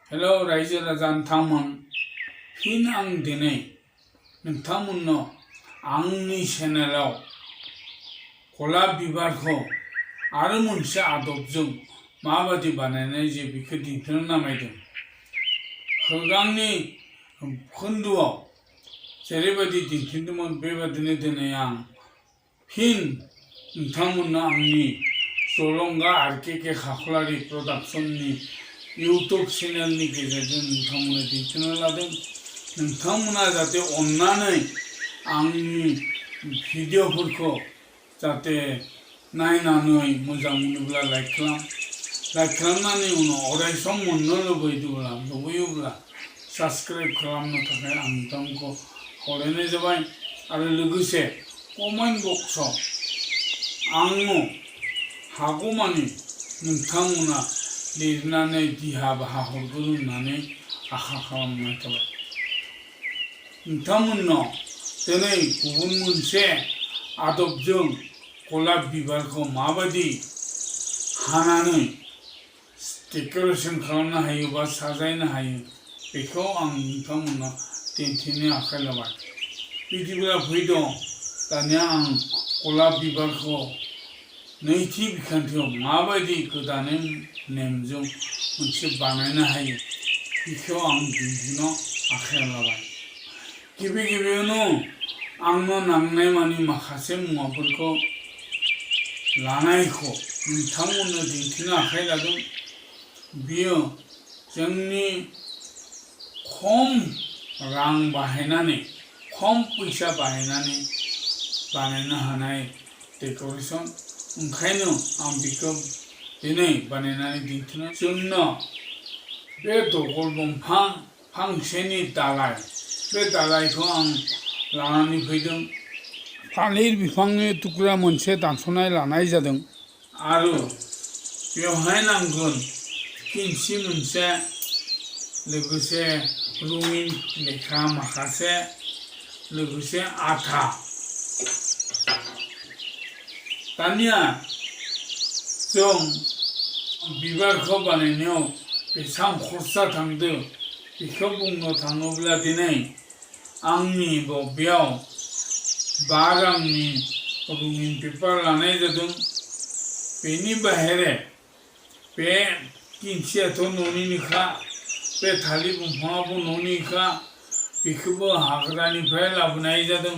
Hello, Raja Rajan Thaman. Fin ang dinay. Nagtamon no. Ang ni channel Golap Bibar ko. Aramun siya adopjong. Mabadi banana je bikati tuna maidum. Hagang ni kunduo. Cerebadi tintinduman bebadine dinayang. Fin nagtamon no ang ni Jolonga R.K.Khakhalary production ni YouTube channel ni गेजेरजों नोंथांमोननो दिन्थिनो लादों नोंथांमोना जाहाथे अननानै आंनि भिडिअफोरखौ जाहाथे नायनानै मोजां मोनोब्ला लाइक खालामनानै उनाव अरायसम मोननो लुबैयोब्ला साबस्क्राइब खालामनो थाखाय आं नोंथांखौ खावलायनाय जाबाय आरो लोगोसे कमेन्ट बक्सआव आङो हागौमानि नोंथांमोना लिरनानै दिहा बाहा हरगोन होननानै आसा खालामनाय थाबाय नोंथांमोननाव दिनै गुबुन मोनसे आदबजों गलाप बिबारखौ माबायदि हानानै डेक'रेसन खालामनो हायो बा साजायनो हायो बेखौ आं नोंथांमोननो दिन्थिनो आखाइ लाबाय बिदिब्ला फैदो दानिया आं गलाप बिबारखौ नैथि बिखान्थियाव माबायदि गोदानै नेमजों मोनसे बानायनो हायो बेखौ आं दिन्थिनो आखायाव लाबाय गिबियावनो आंनो नांनाय मानि माखासे मुवाफोरखौ लानायखौ नोंथांमोननो दिन्थिनो आखाइ लादों बियो जोंनि खम रां बाहायनानै खम फैसा बाहायनानै बानायनो हानाय डेक'रेसन ओंखायनो आं बेखौ दिनै बानायनानै दिन्थिनो जोंनो बे दगल दंफां फांसेनि दालाइ बे दालाइखौ आं लानानै फैदों थालिर बिफांनि थुख्रा मोनसे दानस'नाय लानाय जादों आरो बेवहाय नांगोन किन्सि मोनसे लोगोसे रङिन लेखा माखासे लोगोसे आथा दानिया जों बिबारखौ बानायनायाव बेसेबां खरसा थांदों बेखौ बुंनो थाङोब्ला दिनै आंनि बेयाव 5 रांनि रङिन पेपार लानाय जादों बेनि बाहेरे बे किन्सियाथ' न'निनोखा बे थालिर दंफाङाबो न'निखा बेखौबो हाग्रानिफ्राय लाबोनाय जादों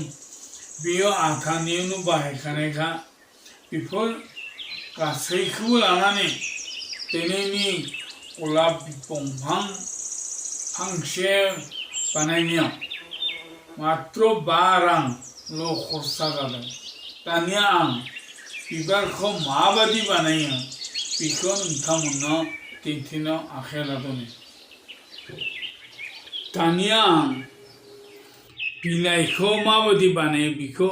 बेयो आथानियावनो बाहायखानायखा बेफोर गासैखौबो लानानै दिनैनि गलाप दंफां फांसे बानायनायाव मात्र 5 रांल' खरसा जादों दानिया आं बिबारखौ माबादि बानायो बेखौ नोंथांमोननो दिन्थिनो आखायाव लादों दानिया आं बिलाइखौ माबादि बानायो बेखौ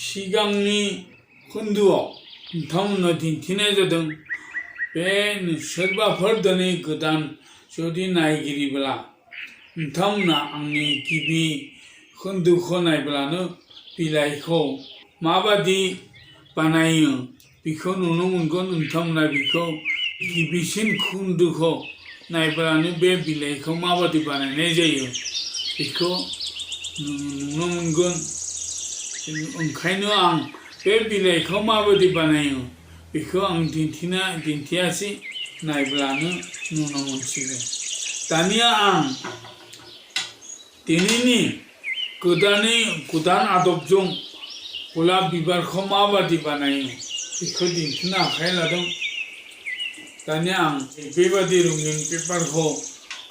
सिगांनि खोन्दोआव नोंथांमोननो दिन्थिनाय जादों बे सोरबाफोर दिनै गोदान जुदि नायगिरिब्ला नोंथांमोना आंनि गिबि खोन्दोखौ नायब्लानो बिलाइखौ माबादि बानायो बेखौ नुनो मोनगोन नोंथांमोना बेखौ गिबिसिन खोन्दोखौ नायब्लानो बे बिलाइखौ माबादि बानायनाय जायो बेखौ नुनो मोनगोन ओंखायनो आं बे बिलाइखौ माबादि बानायो बेखौ आं दिन्थियासै नायब्लानो नुनो मोनसिगोन दानिया आं दिनैनि गोदान आदबजों गलाप बिबारखौ माबादि बानायो बेखौ दिन्थिनो आखाइ लादों दानिया आं बेबादि रङिन पेपारखौ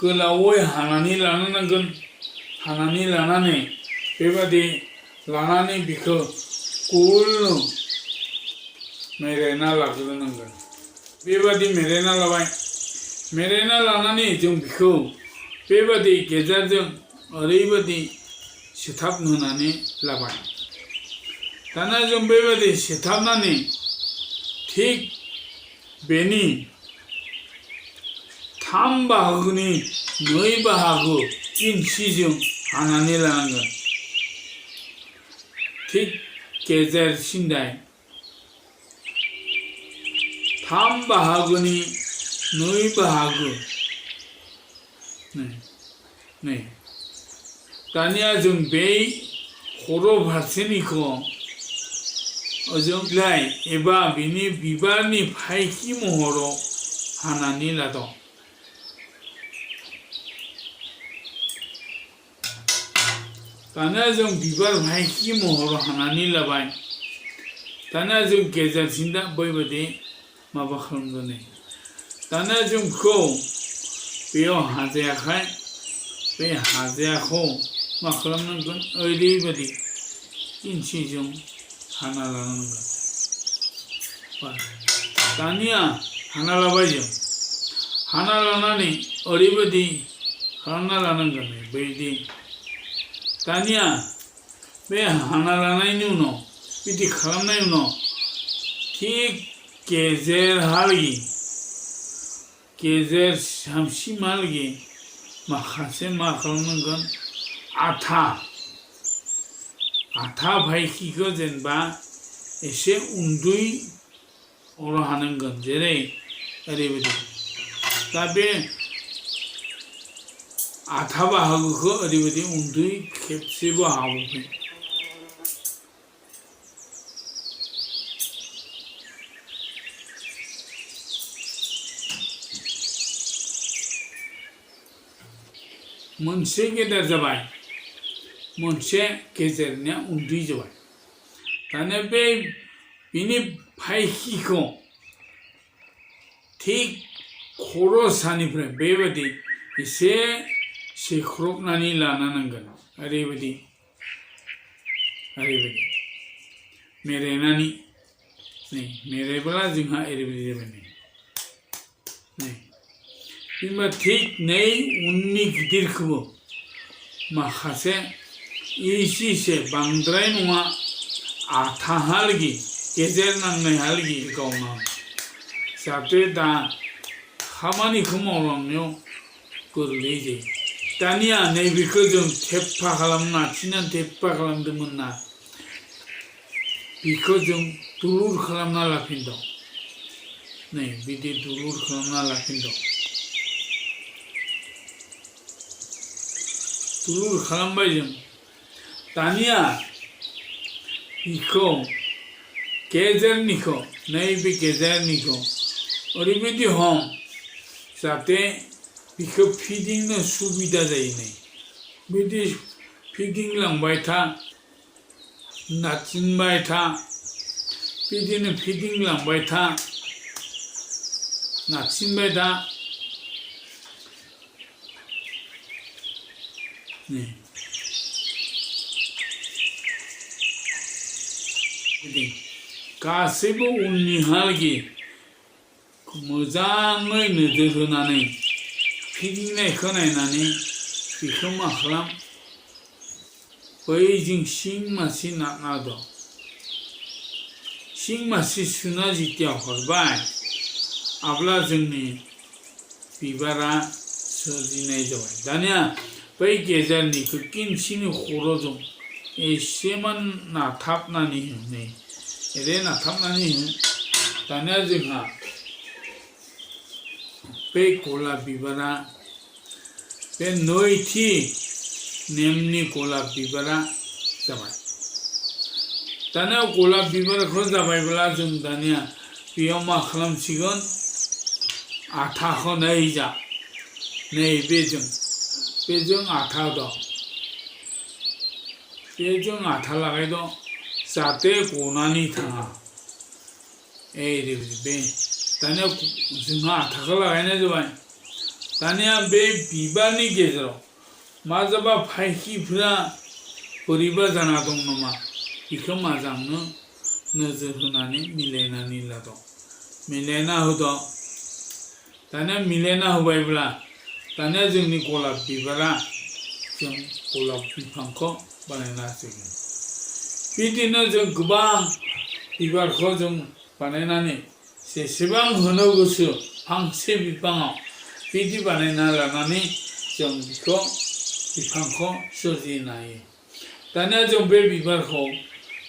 गोलावै हानानै लानो नांगोन हानानै लानानै बेबादि लानानै बेखौ गुल मेरायना लाग्रोनांगोन बेबादि मेरायना लाबाय मेरायना लानानै जों बेखौ बेबादि गेजेरजों ओरैबादि सिथाबहोनानै लाबाय दाना जों बेबादि सिथाबनानै थिग बेनि 3 बाहागोनि 2 बाहागो इंसिजों हानानै लानांगोन थिग गेजेर सिन्दाय 3 बाहागोनि 2 बाहागो नै दानिया जों बे खर' फारसेनिखौ ओजों बिलाइ एबा बिनि बिबारनि फायखि महराव हानानै लादों। दानिया जों बिबार फायखि महराव हानानै लाबाय। दानिया जों गेजेरथिं दा बैबायदि माबा खालामगोन। दानिया जों बेखौ बेयाव हाजायाखै, बे हाजायाखौ मा खालामनांगोन ओरैबायदि इंसिजों हाना लानांगोन। दानिया हाना लाबाय जों, हाना लानानै ओरैबायदि खालामना लानांगोन बेबायदि। दानिया बे हाना लानायनि उनाव बिदि खालामनायनि उनाव थिग गेजेरहालागि गेजेर सामसिमहालागि माखासे मा खालामनांगोन आथा फायखिखौ जेनेबा एसे उन्दै अर हानांगोन, जेरै ओरैबायदि। दा बे आथा बाहागोखौ ओरैबायदि उन्दै खेबसेबो हाबाखै। मोनसे गेदेर जाबाय, मोनसे गेजेरनिया उन्दै जाबाय। दानिया बिनि फायखिखौ थिग खर' सानिफ्राय बेबायदि एसे सेख्रबनानै लानांगोन। ओरैबायदि मेरायनानै मेरायब्ला जोंहा ओरैबायदि जाबाय। बिदिनो थिग नै उननि गिदिरखौबो माखासे एसे बांद्राय नङा आथाहालागि गेजेर नांनायहालागि गावनांगौ, जाहाथे दा खामानिखौ मावलांनायाव गोरलै जायो। दानिया नैबेखौ जों थेफा खालामना थिनानै थेफा खालामदोंमोन ना, बेखौ जों दुलुर खालामना लाफिनदों। नै बिदि दुलुर खालामना लाफिनदों। दुलुर खालामबाय जों। दानिया बेखौ गेजेरनिखौ नैबे गेजेरनिखौ ओरैबायदि जाहाथे बेखौ फिदिंनो सुबिदा जायो। नै बिदि फिदिंलांबाय था, नारसिनबाय था, बिदिनो फिदिंलांबाय था, नारसिनबाय था। गासैबो उननिहालागि मोजाङै नोजोर होनानै फिदिंनायखौ नायनानै बेखौ मा खालाम, बै जों सिं मासि नारना दं, सिं मासि सुना जिथिया हरबाय, अब्ला जोंनि बिबारा सोरजिनाय जाबाय। दानिया बै गेजेरनिखौ किनसिनि खर'जों एसेमान नाथाबनानै हो, ओरै नाथाबनानै हो। दानिया जोंहा बे गलाप बिबारा बे नैथि नेमनि गलाप बिबारा जाबाय। दानिया गलाप बिबारखौ जाबायब्ला जों दानिया बेयाव मा खालामसिगोन, आथाखौ बेजों आथा दं, बेजों आथा लागाय दं, जाहाथे गनानै थाङा। बे दानिया जोंहा आथाखौ लागायनाय जाबाय। दानिया बे बिबारनि गेजेराव मा जाबा फायखिफोरा बोरैबा जाना दं नामा, बेखौ मोजांनो नोजोर होनानै मिलायनानै लादों, मिलायना होदों। दानिया मिलायना होबायब्ला दानिया जोंनि गलाप बिबारा जों गलाप बिफांखौ बानायना होसिगोन। बिदिनो जों गोबां बिबारखौ जों बानायनानै जेसेबां होनो गोसो फांसे बिफाङाव बिदि बानायना लानानै जों बेखौ बिफांखौ सोरजिनो हायो। दानिया जों बे बिबारखौ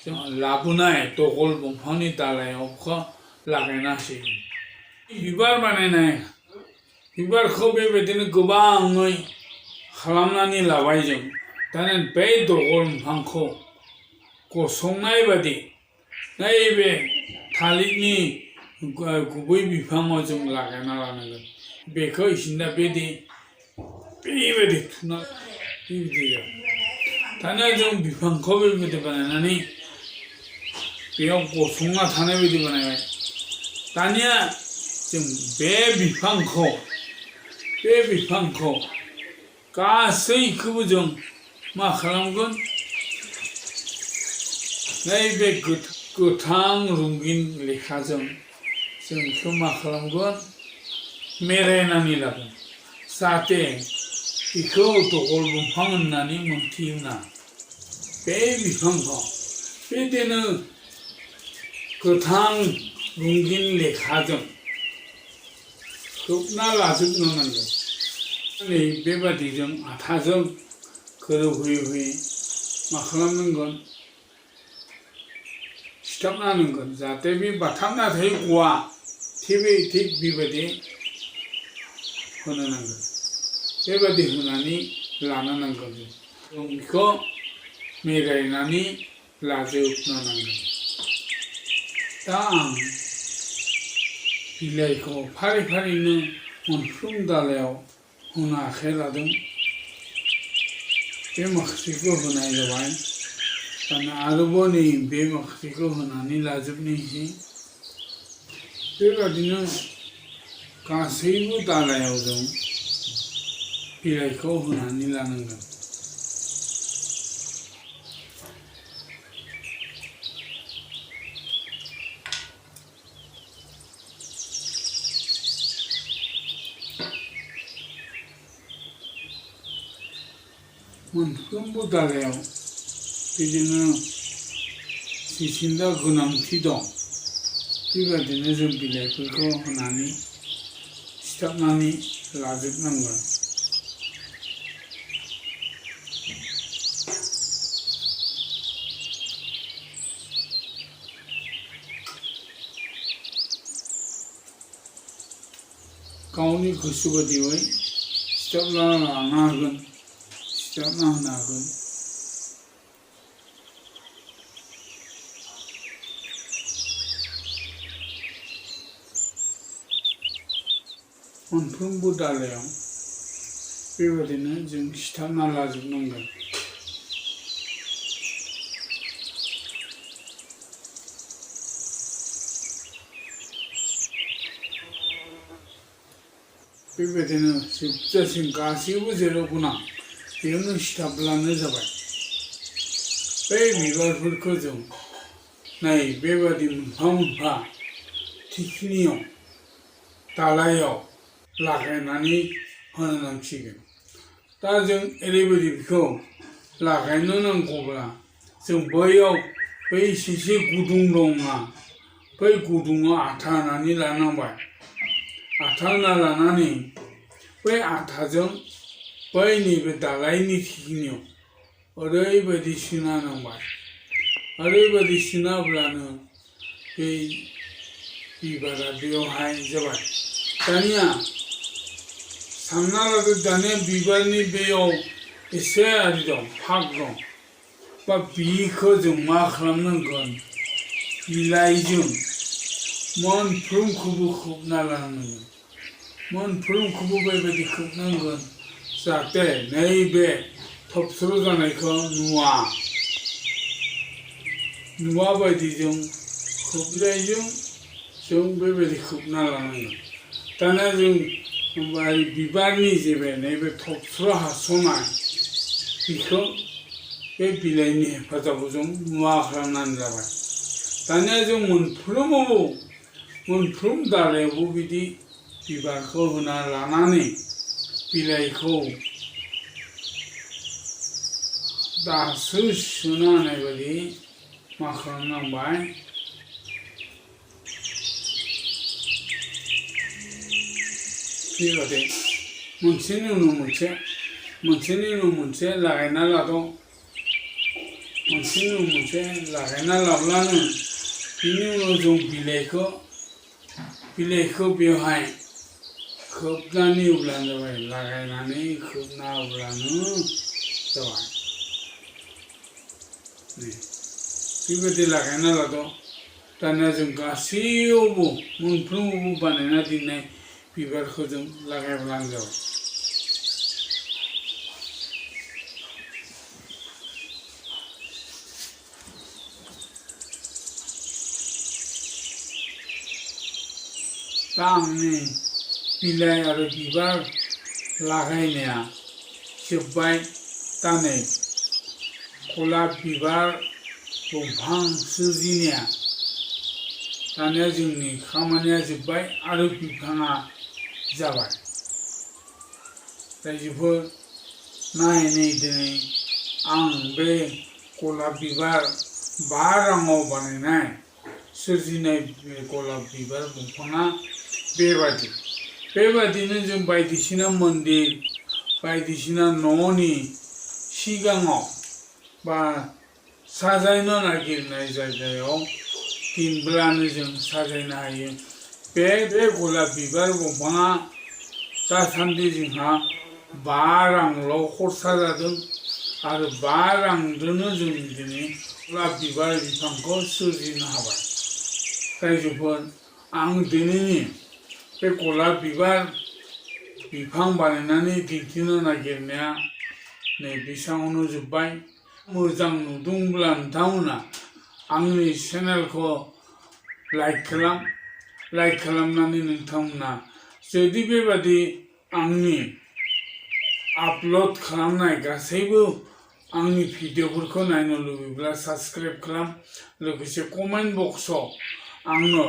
जों लाबोनाय दगल दंफांनि दालायाव लागायना होसिगोन। बिबार बानायनाय बिबारखौ बेबायदिनो गोबाङै खालामनानै लाबाय जों दाना बे दगल बिफांखौ गसंनाय बादि नैबे थालिरनि गुबै बिफाङाव जों लागायना लानांगोन बेखौ इसिना बेबायदि थुना बेबायदि दाना जों बिफांखौ बेबायदि बानायनानै बेयाव गसंना थानाय बायदि बानायबाय दानिया जों बे बिफांखौ गासैखौबो जों मा खालामगोन नैबे गोथां रंगिन लेखाजों जों बेखौ मा खालामगोन मेरायनानै लागोन जाहाथे बेखौ दगल दंफां होननानै मोनथियोना बे बिफांखौ बिदिनो गोथां रंगिन लेखाजों खोबना लाजोबनो नांगोन नै बेबादि जों आथाजों गोरोबहोयै मा खालामनांगोन सिथाबना होनांगोन जाहाथे बे बाथाबना थायो गवा थिग बेबायदि होनो नांगोन बेबायदि होनानै लानो नांगोन जों बेखौ मेरायनानै लाजोबनो नांगोन दा आं बिलाइखौ फारि फारिनो मोनफ्रोम दालायाव होनो आखाइ लादों बे माखासेखौ होनाय जाबाय दाना आरोबाव नै बे माखासेखौ होनानै लाजोबनोसै बेबादिनो गासैबो दालायाव जों बिलाइखौ होनानै लानांगोन मोनफ्रोमबो दालायाव बिदिनो जेसेबां गोनांथि दं बेबादिनो जों बिलाइफोरखौ होनानै सिथाबनानै लाजोबनांगोन गावनि गोसो बादियै सिथाबना लानो हागोन सिथाबना होनो हागोन मोनफ्रोमबो दालायाव बेबादिनो जों सिथाबना लाजोबनांगोन बेबादिनो जोबजासिम गासैबो जेराव गोनां बेयावनो सिथाबब्लानो जाबाय बै बिबारफोरखौ जों नै बेबादि मोनफा मोनफा थिखिनियाव दालायाव लागायनानै होनो नांसिगोन दा जों ओरैबायदि बेखौ लागायनो नांगौब्ला जों बैयाव बै एसे गुदुं दंना बै गुदुङाव आथा होनानै लानांबाय आथा होना लानानै बै आथाजों बै नैबे दालायनि थिखिनियाव ओरैबायदि सोना नांबाय ओरैबायदि सोनाब्लानो बे बिबारा बेयावहाय जाबाय दानिया सानना लादो दानिया बिबारनि बेयाव एसे आरि दं फाग दं बा बिखौ जों मा खालामनांगोन बिलाइजों मोनफ्रोमखौबो खोबना लानांगोन मोनफ्रोमखौबो बेबायदि खोबनांगोन जाहाथे नैबे थबस्र' जानायखौ नुवा बायदि जों खोबनायजों जों बेबायदि खोबना लानांगोन दाना जों बिबारनि जेबे नैबे थबस्र' हास'नाय बेखौ बे बिलाइनि हेफाजाबाव जों नुवा खालामनानै लाबाय दानिया जों मोनफ्रोम दालायावबो बिदि बिबारखौ होना लानानै बिलाइखौ दासो सोना होनाय बायदि मा खालामनांबाय बेबादि मोनसेनि उनाव मोनसे लागायना लादों मोनसेनि उनाव मोनसे लागायना लाब्लानो बिनि उनाव जों बिलाइखौ बेवहाय खोबनानै होब्लानो जाबाय लागायनानै खोबना होब्लानो जाबाय बेबायदि लागायना लाद' दानिया जों गासैयावबो मोनफ्रोमावबो बानायना दोननाय बिबारखौ जों लागायब्लानो जाबाय दा आंनि बिलाइ आरो बिबार लागायनाया जोब्बाय दा नै गलाप बिबार दंफां सोरजिनाया दानिया जोंनि खामानिया जोब्बाय आरो बिफाङा जाबाय रायजोफोर नायै दिनै आं बे गलाप बिबार 5 राङाव बानायनाय सोरजिनाय गलाप बिबार दंफाङा बेबादिनो जों बायदिसिना मन्दिर बायदिसिना न'नि सिगाङाव बा साजायनो नागिरनाय जायगायाव दोनब्लानो जों साजायनो हायो बे गलाप बिबार दंफाङा दासान्दि जोंहा 5 रांल' खरसा जादों आरो 5 रांजोंनो जों दिनै गलाप बिबार बिफांखौ सोरजिनो हाबाय रायजोफोर आं दिनैनि बे गलाप बिबार बिफां बानायनानै दिन्थिनो नागिरनाया नै बेसाङावनो जोब्बाय मोजां नुदोंब्ला नोंथांमोना आंनि चेनेलखौ लाइक खालामनानै नोंथांमोना जुदि बेबादि आंनि आपल'ड खालामनाय गासैबो आंनि भिडिअ'फोरखौ नायनो लुबैब्ला साबस्क्राइब खालाम लोगोसे कमेन्ट बक्सआव आंनो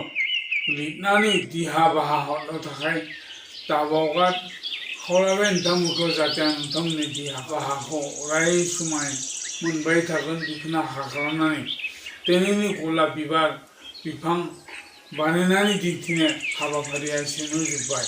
लिरनानै दिहा बाहा हरनो थाखाय दाबावगा खावलायबाय नोंथांमोनखौ जाहाथे आं नोंथांमोननि दिहा बाहाखौ अराय समाय मोनबाय थागोन बेखौनो आसा खालामनानै दिनैनि गलाप बिबार बिफां बानायनानै दिन्थिनाय हाबाफारिया एसेनो जोब्बाय